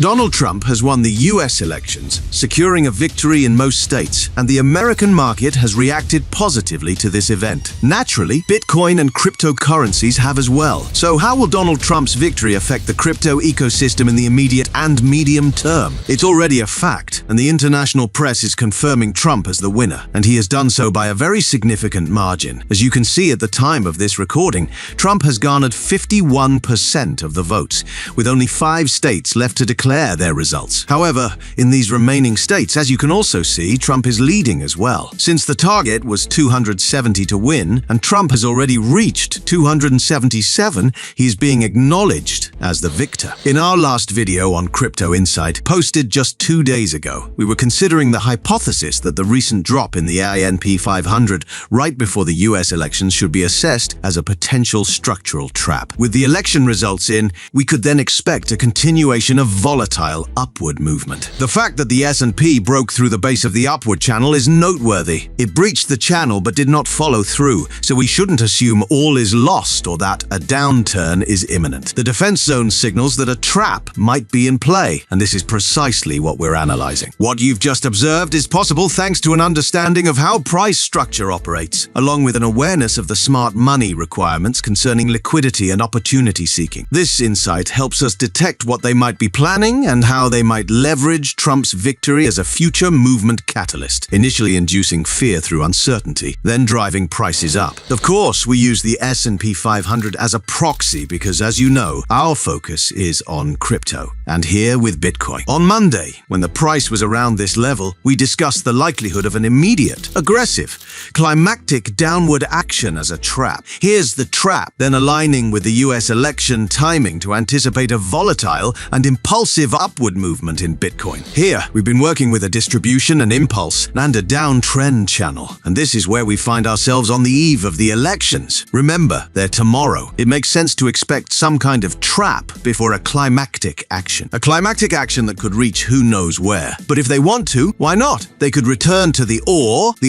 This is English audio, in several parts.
Donald Trump has won the US elections, securing a victory in most states, and the American market has reacted positively to this event. Naturally, Bitcoin and cryptocurrencies have as well. So how will Donald Trump's victory affect the crypto ecosystem in the immediate and medium term? It's already a fact, and the international press is confirming Trump as the winner, and he has done so by a very significant margin. As you can see at the time of this recording, Trump has garnered 51% of the votes, with only 5 states left to declare their results. However, in these remaining states, as you can also see, Trump is leading as well. Since the target was 270 to win, and Trump has already reached 277, he is being acknowledged as the victor. In our last video on Crypto Insight, posted just 2 days ago, we were considering the hypothesis that the recent drop in the S&P 500 right before the US elections should be assessed as a potential structural trap. With the election results in, we could then expect a continuation of volatile upward movement. The fact that the S&P broke through the base of the upward channel is noteworthy. It breached the channel but did not follow through, so we shouldn't assume all is lost or that a downturn is imminent. The defense zone signals that a trap might be in play, and this is precisely what we're analyzing. What you've just observed is possible thanks to an understanding of how price structure operates, along with an awareness of the smart money requirements concerning liquidity and opportunity seeking. This insight helps us detect what they might be planning and how they might leverage Trump's victory as a future movement catalyst, initially inducing fear through uncertainty, then driving prices up. Of course, we use the S&P 500 as a proxy because, as you know, our focus is on crypto, and here with Bitcoin. On Monday, when the price was around this level, we discussed the likelihood of an immediate, aggressive, climactic downward action as a trap. Here's the trap, then aligning with the US election timing to anticipate a volatile and impulsive upward movement in Bitcoin. Here, we've been working with a distribution, an impulse, and a downtrend channel, and this is where we find ourselves on the eve of the elections. Remember, they're tomorrow. It makes sense to expect some kind of trap before a climactic action. A climactic action that could reach who knows where. But if they want to, why not? They could return to the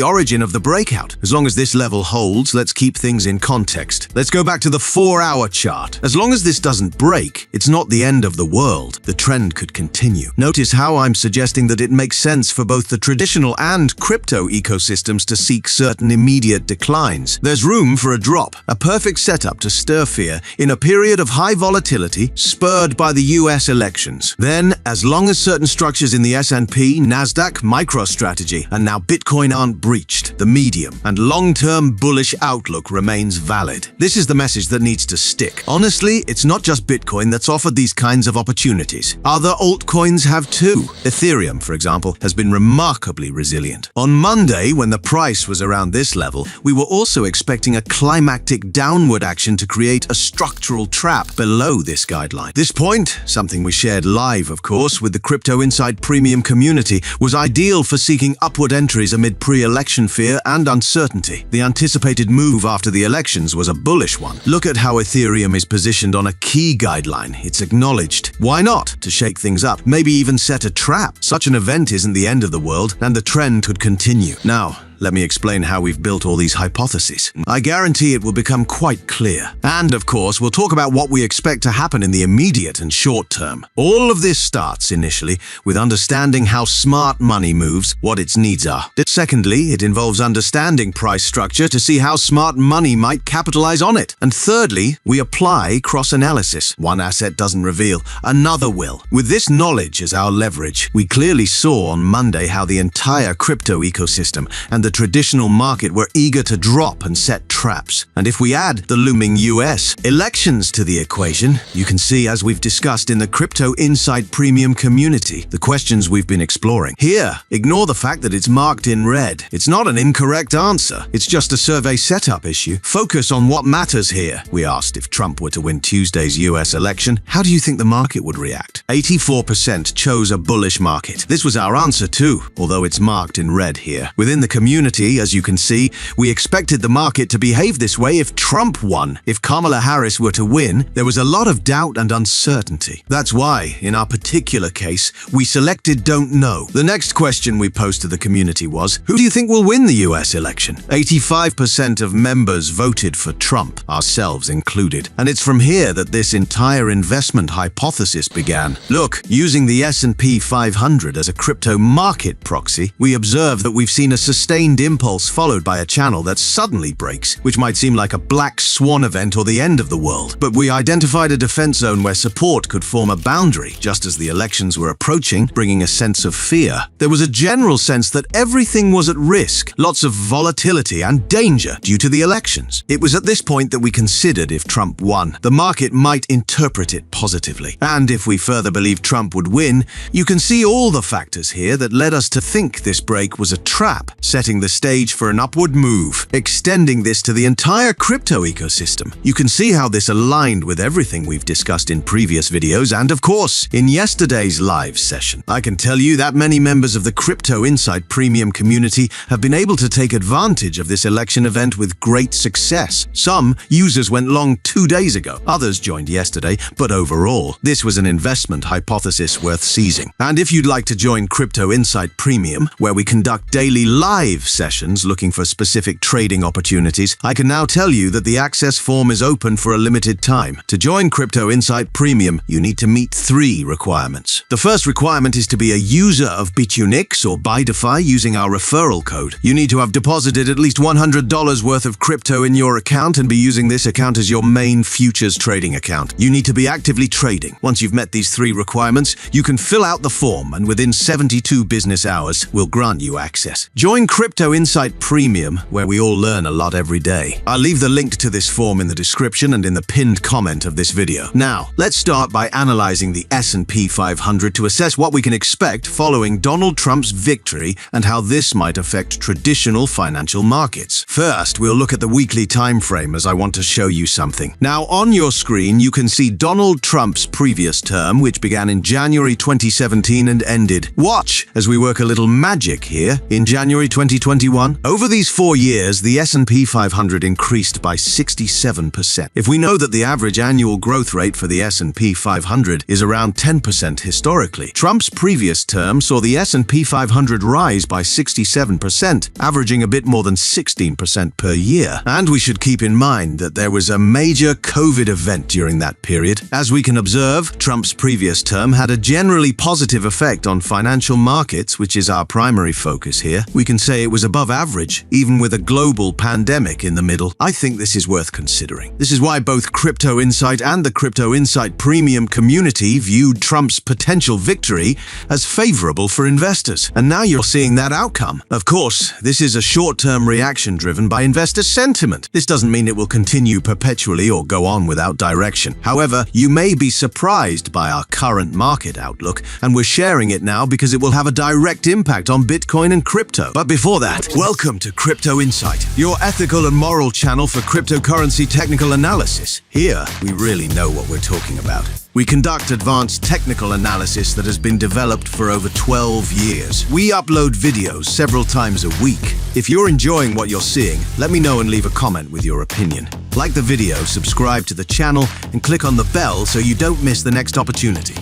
origin of the breakout. As long as this level holds, let's keep things in context. Let's go back to the 4-hour chart. As long as this doesn't break, it's not the end of the world. The trend could continue. Notice how I'm suggesting that it makes sense for both the traditional and crypto ecosystems to seek certain immediate declines. There's room for a drop, a perfect setup to stir fear in a period of high volatility spurred by the US elections. Then, as long as certain structures in the S&P, Nasdaq, MicroStrategy, and now Bitcoin aren't breached, the medium and long-term bullish outlook remains valid. This is the message that needs to stick. Honestly, it's not just Bitcoin that's offered these kinds of opportunities. Other altcoins have too. Ethereum, for example, has been remarkably resilient. On Monday, when the price was around this level, we were also expecting a climactic downward action to create a structural trap below this guideline. This point, something we shared live, of course, with the Crypto Insight Premium community, was ideal for seeking upward entries amid pre-election fear and uncertainty. The anticipated move after the elections was a bullish one. Look at how Ethereum is positioned on a key guideline. It's acknowledged. Why not? To shake things up, maybe even set a trap. Such an event isn't the end of the world, and the trend could continue. Now, let me explain how we've built all these hypotheses. I guarantee it will become quite clear. And of course, we'll talk about what we expect to happen in the immediate and short term. All of this starts initially with understanding how smart money moves, what its needs are. Secondly, it involves understanding price structure to see how smart money might capitalize on it. And thirdly, we apply cross-analysis. One asset doesn't reveal, another will. With this knowledge as our leverage, we clearly saw on Monday how the entire crypto ecosystem and the traditional market were eager to drop and set traps. And if we add the looming US elections to the equation, you can see, as we've discussed in the Crypto Insight Premium community, the questions we've been exploring. Here, ignore the fact that it's marked in red. It's not an incorrect answer. It's just a survey setup issue. Focus on what matters here. We asked, if Trump were to win Tuesday's US election, how do you think the market would react? 84% chose a bullish market. This was our answer too, although it's marked in red here. Within the community, community, as you can see, we expected the market to behave this way if Trump won. If Kamala Harris were to win, there was a lot of doubt and uncertainty. That's why, in our particular case, we selected Don't Know. The next question we posed to the community was, who do you think will win the US election? 85% of members voted for Trump, ourselves included. And it's from here that this entire investment hypothesis began. Look, using the S&P 500 as a crypto market proxy, we observe that we've seen a sustained impulse followed by a channel that suddenly breaks, which might seem like a black swan event or the end of the world. But we identified a defense zone where support could form a boundary, just as the elections were approaching, bringing a sense of fear. There was a general sense that everything was at risk, lots of volatility and danger due to the elections. It was at this point that we considered if Trump won, the market might interpret it positively. And if we further believed Trump would win, you can see all the factors here that led us to think this break was a trap, setting the stage for an upward move, extending this to the entire crypto ecosystem. You can see how this aligned with everything we've discussed in previous videos and, of course, in yesterday's live session. I can tell you that many members of the Crypto Insight Premium community have been able to take advantage of this election event with great success. Some users went long 2 days ago, others joined yesterday, but overall, this was an investment hypothesis worth seizing. And if you'd like to join Crypto Insight Premium, where we conduct daily live sessions looking for specific trading opportunities, I can now tell you that the access form is open for a limited time. To join Crypto Insight Premium, you need to meet 3 requirements. The first requirement is to be a user of BitUnix or BuyDefi using our referral code. You need to have deposited at least $100 worth of crypto in your account and be using this account as your main futures trading account. You need to be actively trading. Once you've met these 3 requirements, you can fill out the form and within 72 business hours, we'll grant you access. Join Crypto Insight Premium, where we all learn a lot every day. I'll leave the link to this form in the description and in the pinned comment of this video. Now, let's start by analyzing the S&P 500 to assess what we can expect following Donald Trump's victory and how this might affect traditional financial markets. First, we'll look at the weekly time frame as I want to show you something. Now, on your screen, you can see Donald Trump's previous term, which began in January 2017 and ended. Watch as we work a little magic here in January 2021. Over these 4 years, the S&P 500 increased by 67%. If we know that the average annual growth rate for the S&P 500 is around 10% historically, Trump's previous term saw the S&P 500 rise by 67%, averaging a bit more than 16% per year. And we should keep in mind that there was a major COVID event during that period. As we can observe, Trump's previous term had a generally positive effect on financial markets, which is our primary focus here. We can say it was above average, even with a global pandemic in the middle. I think this is worth considering. This is why both Crypto Insight and the Crypto Insight Premium community viewed Trump's potential victory as favorable for investors. And now you're seeing that outcome. Of course, this is a short-term reaction driven by investor sentiment. This doesn't mean it will continue perpetually or go on without direction. However, you may be surprised by our current market outlook, and we're sharing it now because it will have a direct impact on Bitcoin and crypto. But before that, welcome to Crypto Insight, your ethical and moral channel for cryptocurrency technical analysis. Here, we really know what we're talking about. We conduct advanced technical analysis that has been developed for over 12 years. We upload videos several times a week. If you're enjoying what you're seeing, let me know and leave a comment with your opinion. Like the video, subscribe to the channel, and click on the bell so you don't miss the next opportunity.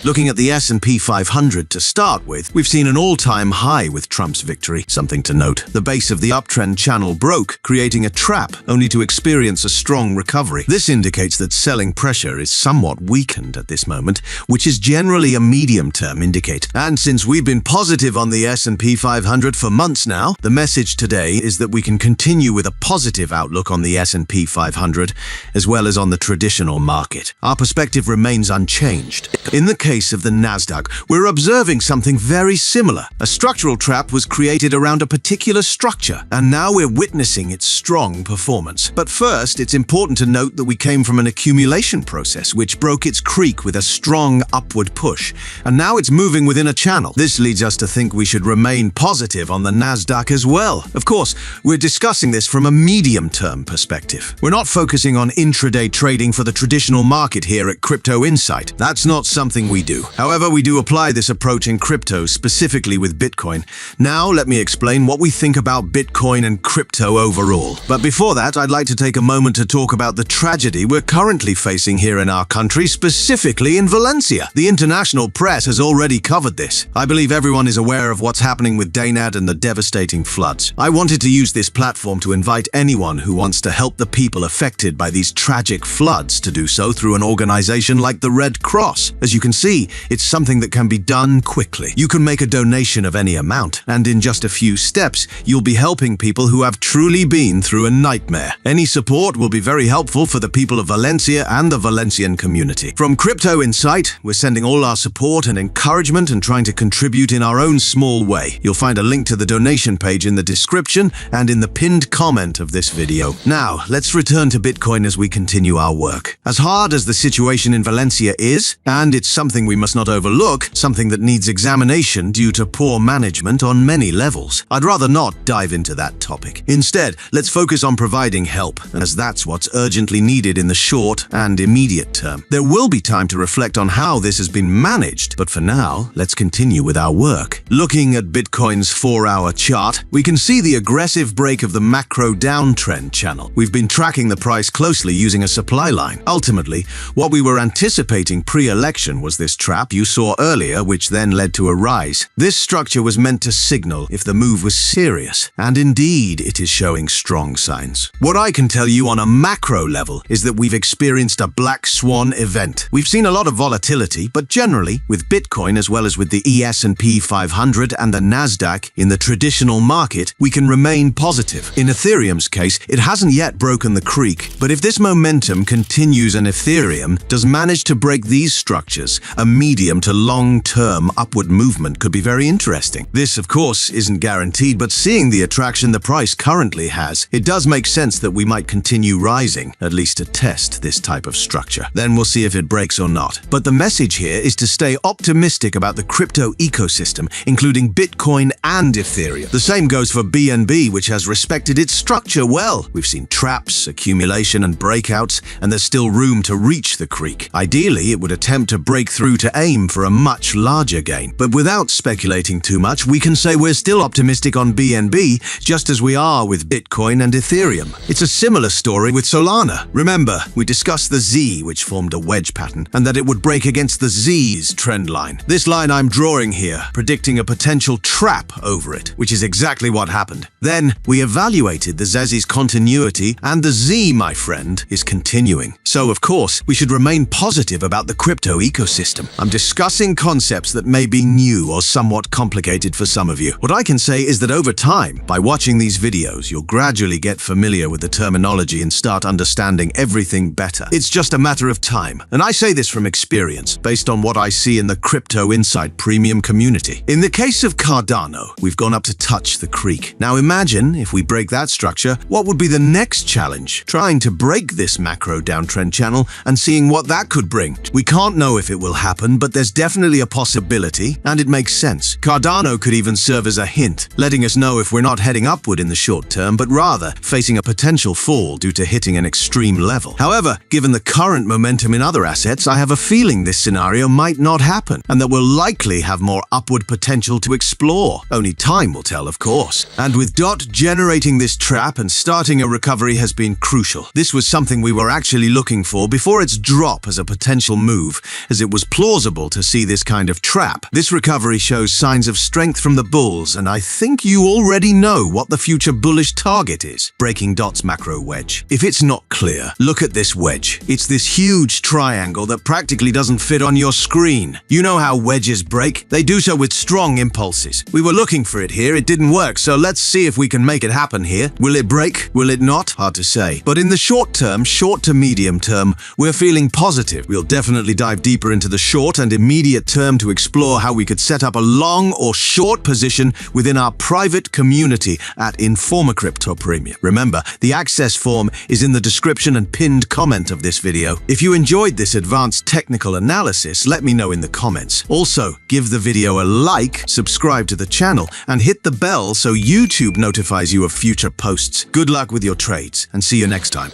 Looking at the S&P 500 to start with, we've seen an all-time high with Trump's victory. Something to note, the base of the uptrend channel broke, creating a trap, only to experience a strong recovery. This indicates that selling pressure is somewhat weakened at this moment, which is generally a medium-term indicator. And since we've been positive on the S&P 500 for months now, the message today is that we can continue with a positive outlook on the S&P 500, as well as on the traditional market. Our perspective remains unchanged. In the case of the Nasdaq, we're observing something very similar. A structural trap was created around a particular structure, and now we're witnessing its strong performance. But first, it's important to note that we came from an accumulation process which broke its creek with a strong upward push, and now it's moving within a channel. This leads us to think we should remain positive on the Nasdaq as well. Of course, we're discussing this from a medium-term perspective. We're not focusing on intraday trading for the traditional market here at Crypto Insight. That's not something we we do. However, we do apply this approach in crypto, specifically with Bitcoin. Now, let me explain what we think about Bitcoin and crypto overall. But before that, I'd like to take a moment to talk about the tragedy we're currently facing here in our country, specifically in Valencia. The international press has already covered this. I believe everyone is aware of what's happening with Dainad and the devastating floods. I wanted to use this platform to invite anyone who wants to help the people affected by these tragic floods to do so through an organization like the Red Cross. As you can see, it's something that can be done quickly. You can make a donation of any amount, and in just a few steps, you'll be helping people who have truly been through a nightmare. Any support will be very helpful for the people of Valencia and the Valencian community. From Crypto Insight, we're sending all our support and encouragement and trying to contribute in our own small way. You'll find a link to the donation page in the description and in the pinned comment of this video. Now, let's return to Bitcoin as we continue our work. As hard as the situation in Valencia is, and it's something we must not overlook, something that needs examination due to poor management on many levels, I'd rather not dive into that topic. Instead, let's focus on providing help, as that's what's urgently needed in the short and immediate term. There will be time to reflect on how this has been managed, but for now, let's continue with our work. Looking at Bitcoin's 4-hour chart, we can see the aggressive break of the macro downtrend channel. We've been tracking the price closely using a supply line. Ultimately, what we were anticipating pre-election was this trap you saw earlier, which then led to a rise. This structure was meant to signal if the move was serious, and indeed it is showing strong signs. What I can tell you on a macro level is that we've experienced a black swan event. We've seen a lot of volatility, but generally, with Bitcoin as well as with the S&P 500 and the Nasdaq in the traditional market, we can remain positive. In Ethereum's case, it hasn't yet broken the creek, but if this momentum continues and Ethereum does manage to break these structures, a medium to long-term upward movement could be very interesting. This, of course, isn't guaranteed, but seeing the attraction the price currently has, it does make sense that we might continue rising, at least to test this type of structure. Then we'll see if it breaks or not. But the message here is to stay optimistic about the crypto ecosystem, including Bitcoin and Ethereum. The same goes for BNB, which has respected its structure well. We've seen traps, accumulation, and breakouts, and there's still room to reach the creek. Ideally, it would attempt to break through to aim for a much larger gain. But without speculating too much, we can say we're still optimistic on BNB, just as we are with Bitcoin and Ethereum. It's a similar story with Solana. Remember, we discussed the Z, which formed a wedge pattern, and that it would break against the Z's trend line. This line I'm drawing here, predicting a potential trap over it, which is exactly what happened. Then, we evaluated the Z's continuity, and the Z, my friend, is continuing. So, of course, we should remain positive about the crypto ecosystem. I'm discussing concepts that may be new or somewhat complicated for some of you. What I can say is that over time, by watching these videos, you'll gradually get familiar with the terminology and start understanding everything better. It's just a matter of time. And I say this from experience, based on what I see in the Crypto Insight Premium community. In the case of Cardano, we've gone up to touch the creek. Now imagine, if we break that structure, what would be the next challenge? Trying to break this macro downtrend channel and seeing what that could bring. We can't know if it will happen, but there's definitely a possibility, and it makes sense. Cardano could even serve as a hint, letting us know if we're not heading upward in the short term, but rather facing a potential fall due to hitting an extreme level. However, given the current momentum in other assets, I have a feeling this scenario might not happen, and that we'll likely have more upward potential to explore. Only time will tell, of course. And with DOT generating this trap and starting a recovery has been crucial. This was something we were actually looking for before its drop as a potential move, as it was plausible to see this kind of trap. This recovery shows signs of strength from the bulls, and I think you already know what the future bullish target is. Breaking DOT's macro wedge. If it's not clear, look at this wedge. It's this huge triangle that practically doesn't fit on your screen. You know how wedges break? They do so with strong impulses. We were looking for it here, it didn't work, so let's see if we can make it happen here. Will it break? Will it not? Hard to say. But in the short term, short to medium term, we're feeling positive. We'll definitely dive deeper into the short and immediate term to explore how we could set up a long or short position within our private community at Informa Crypto Premium. Remember, the access form is in the description and pinned comment of this video. If you enjoyed this advanced technical analysis, let me know in the comments. Also, give the video a like, subscribe to the channel, and hit the bell so YouTube notifies you of future posts. Good luck with your trades, and see you next time.